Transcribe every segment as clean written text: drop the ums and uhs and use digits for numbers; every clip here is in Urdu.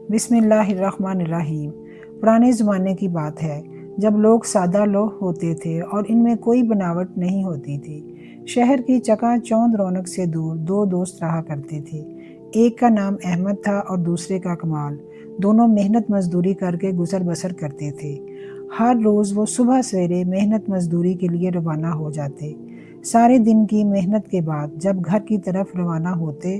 بسم اللہ الرحمن الرحیم۔ پرانے زمانے کی بات ہے جب لوگ سادہ لوح ہوتے تھے اور ان میں کوئی بناوٹ نہیں ہوتی تھی۔ شہر کی چکا چوند رونق سے دور دو دوست رہا کرتے تھے۔ ایک کا نام احمد تھا اور دوسرے کا کمال۔ دونوں محنت مزدوری کر کے گزر بسر کرتے تھے۔ ہر روز وہ صبح سویرے محنت مزدوری کے لیے روانہ ہو جاتے۔ سارے دن کی محنت کے بعد جب گھر کی طرف روانہ ہوتے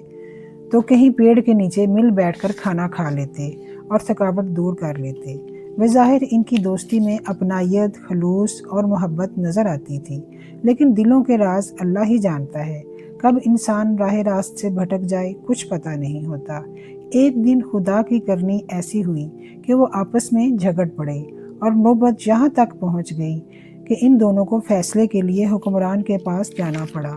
تو کہیں پیڑ کے نیچے مل بیٹھ کر کھانا کھا لیتے اور تھکاوٹ دور کر لیتے۔ بظاہر ان کی دوستی میں اپنائیت، خلوص اور محبت نظر آتی تھی، لیکن دلوں کے راز اللہ ہی جانتا ہے۔ کب انسان راہ راست سے بھٹک جائے کچھ پتہ نہیں ہوتا۔ ایک دن خدا کی کرنی ایسی ہوئی کہ وہ آپس میں جھگڑ پڑے اور نوبت یہاں تک پہنچ گئی کہ ان دونوں کو فیصلے کے لیے حکمران کے پاس جانا پڑا۔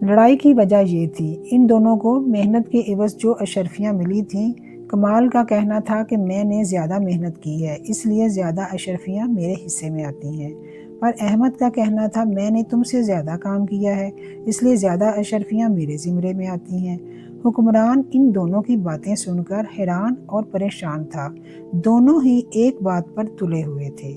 لڑائی کی وجہ یہ تھی، ان دونوں کو محنت کے عوض جو اشرفیاں ملی تھیں، کمال کا کہنا تھا کہ میں نے زیادہ محنت کی ہے اس لیے زیادہ اشرفیاں میرے حصے میں آتی ہیں، پر احمد کا کہنا تھا میں نے تم سے زیادہ کام کیا ہے اس لیے زیادہ اشرفیاں میرے زمرے میں آتی ہیں۔ حکمران ان دونوں کی باتیں سن کر حیران اور پریشان تھا۔ دونوں ہی ایک بات پر تلے ہوئے تھے۔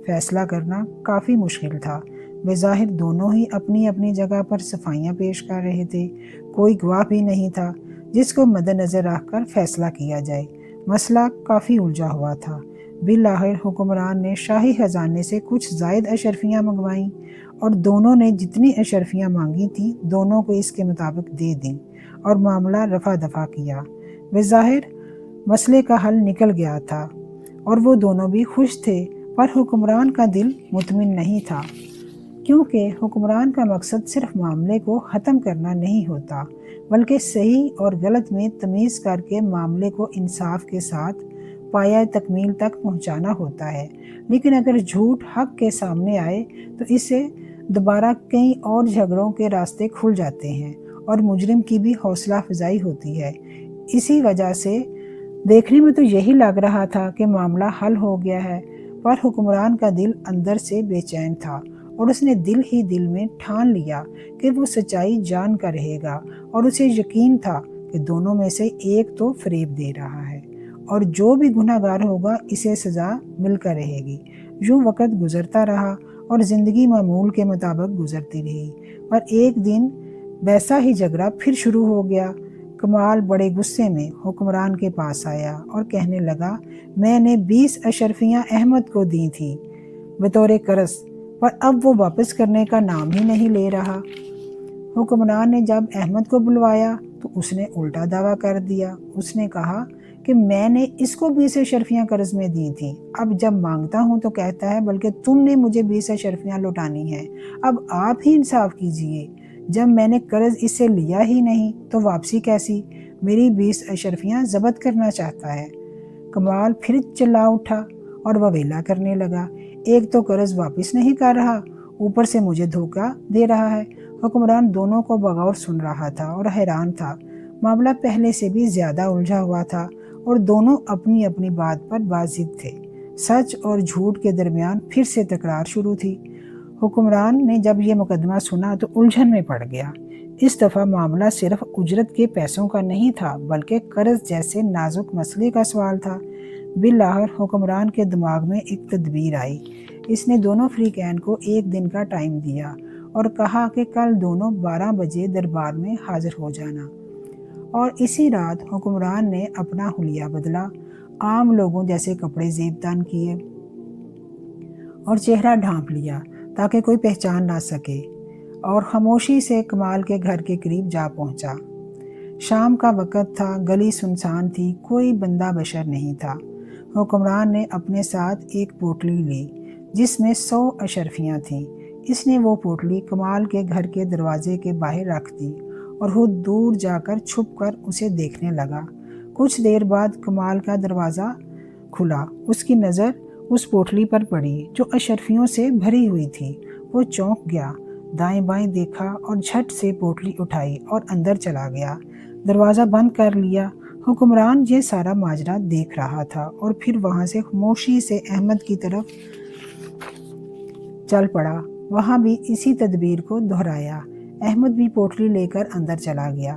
فیصلہ کرنا کافی مشکل تھا۔ بظاہر دونوں ہی اپنی اپنی جگہ پر صفائیاں پیش کر رہے تھے۔ کوئی گواہ بھی نہیں تھا جس کو مد نظر رکھ کر فیصلہ کیا جائے۔ مسئلہ کافی الجھا ہوا تھا۔ بالآخر حکمران نے شاہی خزانے سے کچھ زائد اشرفیاں منگوائیں اور دونوں نے جتنی اشرفیاں مانگی تھیں دونوں کو اس کے مطابق دے دیں اور معاملہ رفع دفع کیا۔ بظاہر مسئلے کا حل نکل گیا تھا اور وہ دونوں بھی خوش تھے، پر حکمران کا دل مطمئن نہیں تھا، کیونکہ حکمران کا مقصد صرف معاملے کو ختم کرنا نہیں ہوتا بلکہ صحیح اور غلط میں تمیز کر کے معاملے کو انصاف کے ساتھ پایہ تکمیل تک پہنچانا ہوتا ہے۔ لیکن اگر جھوٹ حق کے سامنے آئے تو اس سے دوبارہ کئی اور جھگڑوں کے راستے کھل جاتے ہیں اور مجرم کی بھی حوصلہ افزائی ہوتی ہے۔ اسی وجہ سے دیکھنے میں تو یہی لگ رہا تھا کہ معاملہ حل ہو گیا ہے، پر حکمران کا دل اندر سے بے چین تھا اور اس نے دل ہی دل میں ٹھان لیا کہ وہ سچائی جان کر رہے گا، اور اسے یقین تھا کہ دونوں میں سے ایک تو فریب دے رہا ہے اور جو بھی گناہ گار ہوگا اسے سزا مل کر رہے گی۔ یوں وقت گزرتا رہا اور زندگی معمول کے مطابق گزرتی رہی، پر ایک دن ویسا ہی جھگڑا پھر شروع ہو گیا۔ کمال بڑے غصے میں حکمران کے پاس آیا اور کہنے لگا، میں نے 20 اشرفیاں احمد کو دی تھیں بطور قرض، پر اب وہ واپس کرنے کا نام ہی نہیں لے رہا۔ حکمران نے جب احمد کو بلوایا تو اس نے الٹا دعویٰ کر دیا۔ اس نے کہا کہ میں نے اس کو 20 اشرفیاں قرض میں دی تھیں، اب جب مانگتا ہوں تو کہتا ہے بلکہ تم نے مجھے 20 اشرفیاں لوٹانی ہیں۔ اب آپ ہی انصاف کیجئے، جب میں نے قرض اس سے لیا ہی نہیں تو واپسی کیسی؟ میری 20 اشرفیاں ضبط کرنا چاہتا ہے۔ کمال پھر چلا اٹھا اور وویلا کرنے لگا، ایک تو قرض واپس نہیں کر رہا، اوپر سے مجھے دھوکہ دے رہا ہے۔ حکمران دونوں کو بغور سن رہا تھا اور حیران تھا۔ معاملہ پہلے سے بھی زیادہ الجھا ہوا تھا اور دونوں اپنی اپنی بات پر بازضد تھے۔ سچ اور جھوٹ کے درمیان پھر سے تکرار شروع تھی۔ حکمران نے جب یہ مقدمہ سنا تو الجھن میں پڑ گیا۔ اس دفعہ معاملہ صرف اجرت کے پیسوں کا نہیں تھا بلکہ قرض جیسے نازک مسئلے کا سوال تھا۔ بالآخر حکمران کے دماغ میں ایک تدبیر آئی۔ اس نے دونوں فریقین کو ایک دن کا ٹائم دیا اور کہا کہ کل دونوں 12 بجے دربار میں حاضر ہو جانا، اور اسی رات حکمران نے اپنا حلیہ بدلا، عام لوگوں جیسے کپڑے زیب تن کیے اور چہرہ ڈھانپ لیا تاکہ کوئی پہچان نہ سکے، اور خاموشی سے کمال کے گھر کے قریب جا پہنچا۔ شام کا وقت تھا، گلی سنسان تھی، کوئی بندہ بشر نہیں تھا۔ حکمران نے اپنے ساتھ ایک پوٹلی لی جس میں 100 اشرفیاں تھیں۔ اس نے وہ پوٹلی کمال کے گھر کے دروازے کے باہر رکھ دی اور خود دور جا کر چھپ کر اسے دیکھنے لگا۔ کچھ دیر بعد کمال کا دروازہ کھلا، اس کی نظر اس پوٹلی پر پڑی جو اشرفیوں سے بھری ہوئی تھی۔ وہ چونک گیا، دائیں بائیں دیکھا اور جھٹ سے پوٹلی اٹھائی اور اندر چلا گیا، دروازہ بند کر لیا۔ حکمران یہ سارا ماجرا دیکھ رہا تھا اور پھر وہاں سے خاموشی سے احمد کی طرف چل پڑا۔ وہاں بھی اسی تدبیر کو دہرایا۔ احمد بھی پوٹلی لے کر اندر چلا گیا۔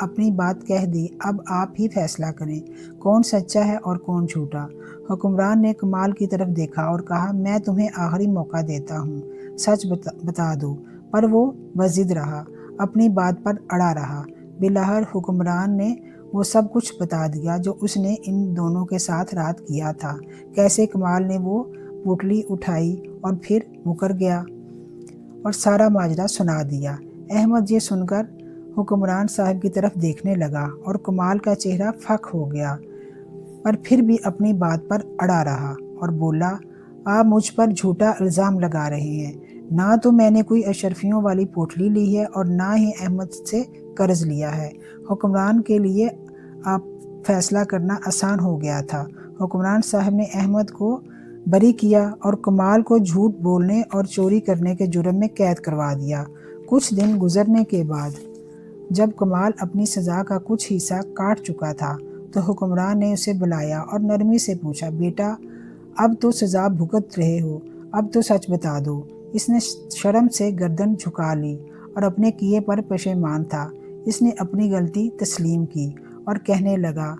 اپنی بات کہہ دی، اب آپ ہی فیصلہ کریں، کون سچا ہے اور کون جھوٹا۔ حکمران نے کمال کی طرف دیکھا اور کہا، میں تمہیں آخری موقع دیتا ہوں، سچ بتا دو۔ پر وہ بضد رہا، اپنی بات پر اڑا رہا۔ بالآخر حکمران نے وہ سب کچھ بتا دیا جو اس نے ان دونوں کے ساتھ رات کیا تھا، کیسے کمال نے وہ پوٹلی اٹھائی اور پھر مکر گیا، اور سارا ماجرا سنا دیا۔ احمد یہ سن کر حکمران صاحب کی طرف دیکھنے لگا اور کمال کا چہرہ پھک ہو گیا، پر پھر بھی اپنی بات پر اڑا رہا اور بولا، آپ مجھ پر جھوٹا الزام لگا رہے ہیں، نہ تو میں نے کوئی اشرفیوں والی پوٹلی لی ہے اور نہ ہی احمد سے قرض لیا ہے۔ حکمران کے لیے آپ فیصلہ کرنا آسان ہو گیا تھا۔ حکمران صاحب نے احمد کو بری کیا اور کمال کو جھوٹ بولنے اور چوری کرنے کے جرم میں قید کروا دیا۔ کچھ دن گزرنے کے بعد جب کمال اپنی سزا کا کچھ حصہ کاٹ چکا تھا تو حکمران نے اسے بلایا اور نرمی سے پوچھا، بیٹا اب تو سزا بھگت رہے ہو، اب تو سچ بتا دو۔ اس نے شرم سے گردن جھکا لی اور اپنے کیے پر پشیمان تھا۔ اس نے اپنی غلطی تسلیم کی اور کہنے لگا،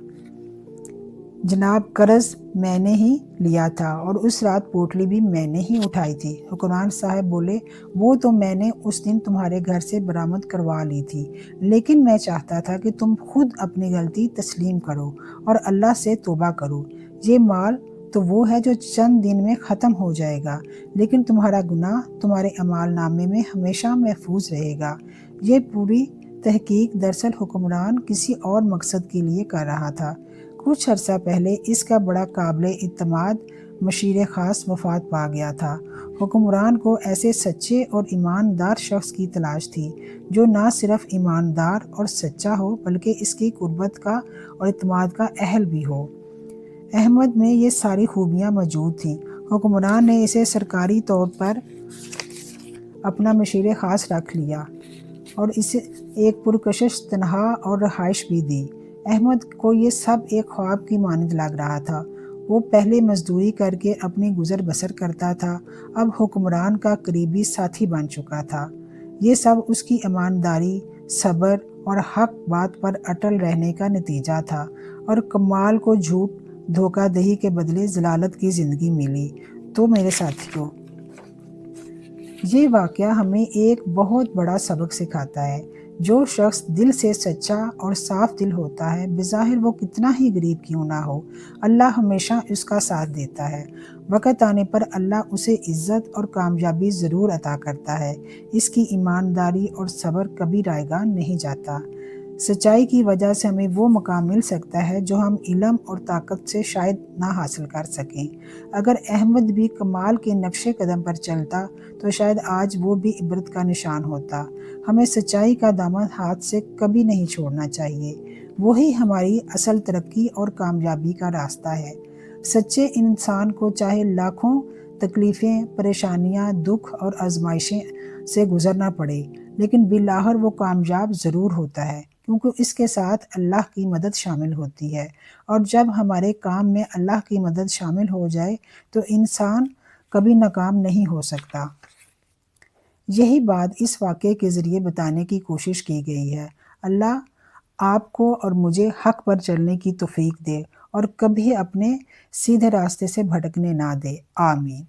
جناب قرض میں نے ہی لیا تھا اور اس رات پوٹلی بھی میں نے ہی اٹھائی تھی۔ حکمران صاحب بولے، وہ تو میں نے اس دن تمہارے گھر سے برآمد کروا لی تھی، لیکن میں چاہتا تھا کہ تم خود اپنی غلطی تسلیم کرو اور اللہ سے توبہ کرو۔ یہ مال تو وہ ہے جو چند دن میں ختم ہو جائے گا، لیکن تمہارا گناہ تمہارے اعمال نامے میں ہمیشہ محفوظ رہے گا۔ یہ پوری تحقیق دراصل حکمران کسی اور مقصد کے لیے کر رہا تھا۔ کچھ عرصہ پہلے اس کا بڑا قابل اعتماد مشیر خاص وفات پا گیا تھا۔ حکمران کو ایسے سچے اور ایماندار شخص کی تلاش تھی جو نہ صرف ایماندار اور سچا ہو بلکہ اس کی قربت کا اور اعتماد کا اہل بھی ہو۔ احمد میں یہ ساری خوبیاں موجود تھیں۔ حکمران نے اسے سرکاری طور پر اپنا مشیر خاص رکھ لیا اور اسے ایک پرکشش تنخواہ اور رہائش بھی دی۔ احمد کو یہ سب ایک خواب کی مانند لگ رہا تھا۔ وہ پہلے مزدوری کر کے اپنی گزر بسر کرتا تھا، اب حکمران کا قریبی ساتھی بن چکا تھا۔ یہ سب اس کی ایمانداری، صبر اور حق بات پر اٹل رہنے کا نتیجہ تھا، اور کمال کو جھوٹ، دھوکہ دہی کے بدلے ذلت کی زندگی ملی۔ تو میرے ساتھیوں، یہ واقعہ ہمیں ایک بہت بڑا سبق سکھاتا ہے۔ جو شخص دل سے سچا اور صاف دل ہوتا ہے، بظاہر وہ کتنا ہی غریب کیوں نہ ہو، اللہ ہمیشہ اس کا ساتھ دیتا ہے۔ وقت آنے پر اللہ اسے عزت اور کامیابی ضرور عطا کرتا ہے۔ اس کی ایمانداری اور صبر کبھی رائے گاں نہیں جاتا۔ سچائی کی وجہ سے ہمیں وہ مقام مل سکتا ہے جو ہم علم اور طاقت سے شاید نہ حاصل کر سکیں۔ اگر احمد بھی کمال کے نقش قدم پر چلتا تو شاید آج وہ بھی عبرت کا نشان ہوتا۔ ہمیں سچائی کا دامن ہاتھ سے کبھی نہیں چھوڑنا چاہیے، وہی ہماری اصل ترقی اور کامیابی کا راستہ ہے۔ سچے انسان کو چاہے لاکھوں تکلیفیں، پریشانیاں، دکھ اور آزمائشیں سے گزرنا پڑے، لیکن بالآخر وہ کامیاب ضرور ہوتا ہے، کیونکہ اس کے ساتھ اللہ کی مدد شامل ہوتی ہے، اور جب ہمارے کام میں اللہ کی مدد شامل ہو جائے تو انسان کبھی ناکام نہیں ہو سکتا۔ یہی بات اس واقعے کے ذریعے بتانے کی کوشش کی گئی ہے۔ اللہ آپ کو اور مجھے حق پر چلنے کی توفیق دے اور کبھی اپنے سیدھے راستے سے بھٹکنے نہ دے۔ آمین۔